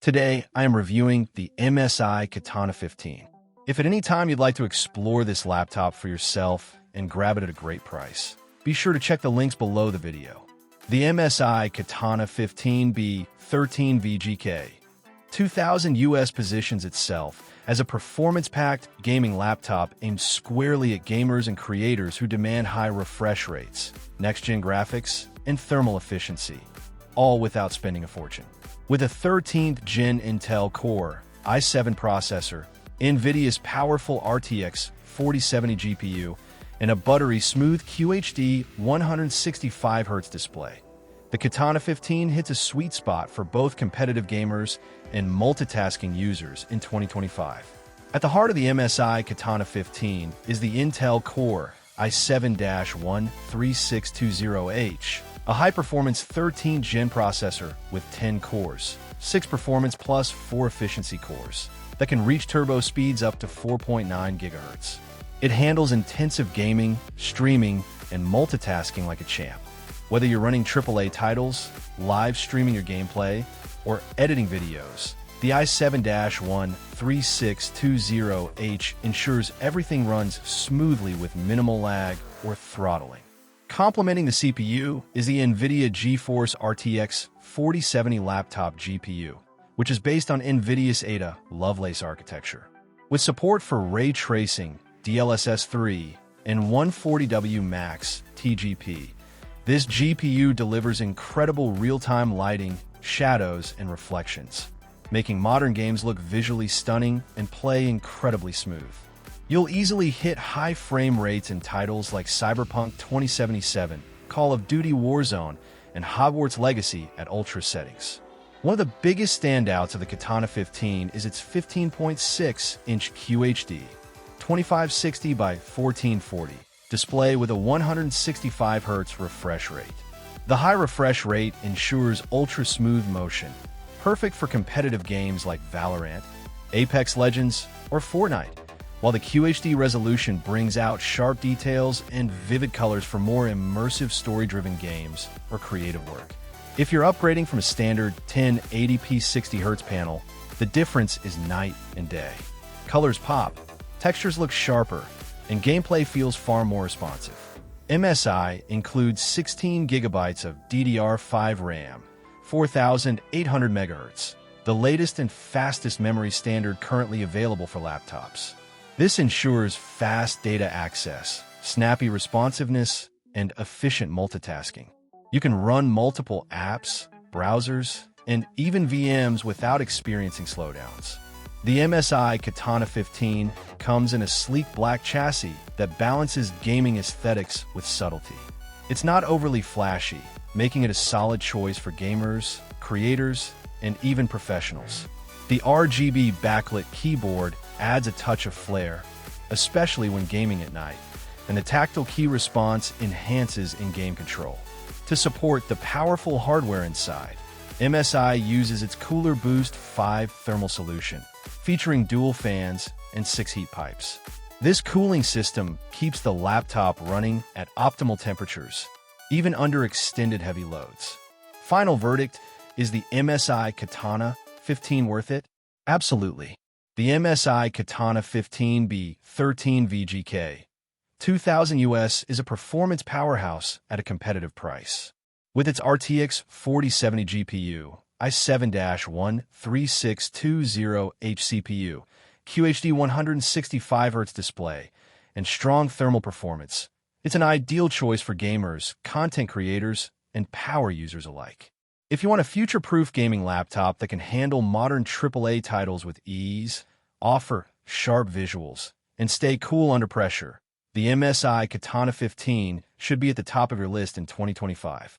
Today, I am reviewing the MSI Katana 15. If at any time you'd like to explore this laptop for yourself and grab it at a great price, be sure to check the links below the video. The MSI Katana 15B 13 VGK 2000 US positions itself as a performance-packed gaming laptop aimed squarely at gamers and creators who demand high refresh rates, next-gen graphics, and thermal efficiency, all without spending a fortune. With a 13th Gen Intel Core i7 processor, NVIDIA's powerful RTX 4070 GPU, and a buttery smooth QHD 165Hz display, the Katana 15 hits a sweet spot for both competitive gamers and multitasking users in 2025. At the heart of the MSI Katana 15 is the Intel Core i7-13620H, a high-performance 13th Gen processor with 10 cores, 6 performance plus 4 efficiency cores, that can reach turbo speeds up to 4.9 GHz. It handles intensive gaming, streaming, and multitasking like a champ. Whether you're running AAA titles, live streaming your gameplay, or editing videos, the i7-13620H ensures everything runs smoothly with minimal lag or throttling. Complementing the CPU is the NVIDIA GeForce RTX 4070 laptop GPU, which is based on NVIDIA's Ada Lovelace architecture. With support for ray tracing, DLSS 3, and 140W Max TGP, this GPU delivers incredible real-time lighting, shadows, and reflections, making modern games look visually stunning and play incredibly smooth. You'll easily hit high frame rates in titles like Cyberpunk 2077, Call of Duty Warzone, and Hogwarts Legacy at ultra settings. One of the biggest standouts of the Katana 15 is its 15.6-inch QHD 2560 by 1440 display with a 165Hz refresh rate. The high refresh rate ensures ultra-smooth motion, perfect for competitive games like Valorant, Apex Legends, or Fortnite, while the QHD resolution brings out sharp details and vivid colors for more immersive story-driven games or creative work. If you're upgrading from a standard 1080p 60Hz panel, the difference is night and day. Colors pop, textures look sharper, and gameplay feels far more responsive. MSI includes 16 GB of DDR5 RAM, 4,800 MHz, the latest and fastest memory standard currently available for laptops. This ensures fast data access, snappy responsiveness, and efficient multitasking. You can run multiple apps, browsers, and even VMs without experiencing slowdowns. The MSI Katana 15 comes in a sleek black chassis that balances gaming aesthetics with subtlety. It's not overly flashy, making it a solid choice for gamers, creators, and even professionals. The RGB backlit keyboard adds a touch of flair, especially when gaming at night, and the tactile key response enhances in-game control. To support the powerful hardware inside, MSI uses its Cooler Boost 5 thermal solution, featuring dual fans and 6 heat pipes. This cooling system keeps the laptop running at optimal temperatures, even under extended heavy loads. Final verdict, is the MSI Katana 15 worth it? Absolutely. The MSI Katana 15B 13 VGK 2000 US is a performance powerhouse at a competitive price. With its RTX 4070 GPU, i7-13620H CPU, QHD 165Hz display, and strong thermal performance, it's an ideal choice for gamers, content creators, and power users alike. If you want a future-proof gaming laptop that can handle modern AAA titles with ease, offer sharp visuals, and stay cool under pressure, the MSI Katana 15 should be at the top of your list in 2025.